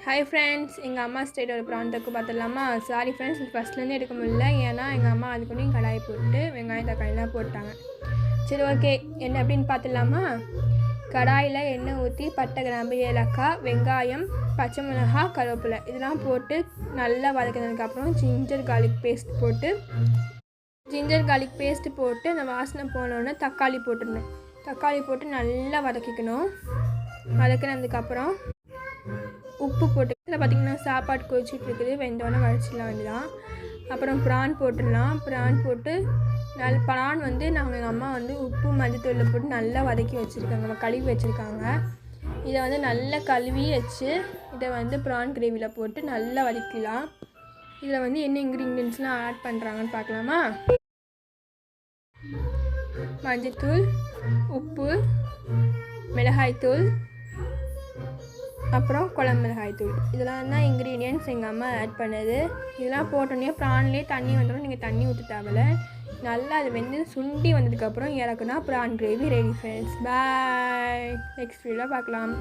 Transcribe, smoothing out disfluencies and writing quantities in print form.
Hi friends, எங்கள் அம்மா ஸ்டைலோட PRAN தொக்கு பார்த்துடலாமா? சாரி ஃப்ரெண்ட்ஸ், இது ஃபஸ்ட்லேருந்து எடுக்க முடியல. ஏன்னா எங்கள் அம்மா அதுக்குள்ளேயும் கடாய் போட்டு வெங்காயம் தக்காளிலாம் போட்டாங்க. சரி, ஓகே, என்ன அப்படின்னு பார்த்துடலாமா? கடாயில் எண்ணெய் ஊற்றி பட்டை, கிராம்பு, ஏலக்காய், வெங்காயம், பச்சை மிளகாய், கருவேப்பிலை இதெல்லாம் போட்டு நல்லா வதக்கினதுக்கப்புறம் ஜிஞ்சர் கார்லிக் பேஸ்ட்டு போட்டு அந்த வாசனை போனோடனே தக்காளி போட்டுடணும். தக்காளி போட்டு நல்லா வதக்கிக்கணும். வதக்கினதுக்கப்புறம் உப்பு போட்டு இதில் பார்த்திங்கன்னா சாப்பாடு கொதிச்சுட்டு இருக்குது. வெந்தோடனே வடிச்சிடலாம் வேண்டியதான். அப்புறம் ப்ரான் போட்டுடலாம். ப்ரான் போட்டு ப்ரான் வந்து எங்கள் அம்மா வந்து உப்பு மஞ்சத்தூளில் போட்டு நல்லா வதக்கி வச்சுருக்காங்க, கழுவி வச்சுருக்காங்க. இதை வந்து நல்லா கழுவி வச்சு இதை வந்து ப்ரான் கிரேவியில் போட்டு நல்லா வதக்கலாம். இதில் வந்து என்ன இன்க்ரீடியன்ட்ஸ்லாம் ஆட் பண்ணுறாங்கன்னு பார்க்கலாமா? மஞ்சத்தூள், உப்பு, மிளகாய்த்தூள், அப்புறம் குழம்பு மிளகாய்த்தூள் இதெல்லாம் தான் இன்க்ரீடியன்ட்ஸ் எங்கள் அம்மா ஆட் பண்ணது. இதெல்லாம் போட்டோன்னே ப்ரான்லேயே தண்ணி வந்துடும். நீங்கள் தண்ணி ஊற்ற தேவையில்ல. நல்லா அது வெந்து சுண்டி வந்ததுக்கப்புறம் இறக்குனா ப்ரான் கிரேவி ரெடி ஃப்ரெண்ட்ஸ். பாய், நெக்ஸ்ட் வீடியோவில் பார்க்கலாம்.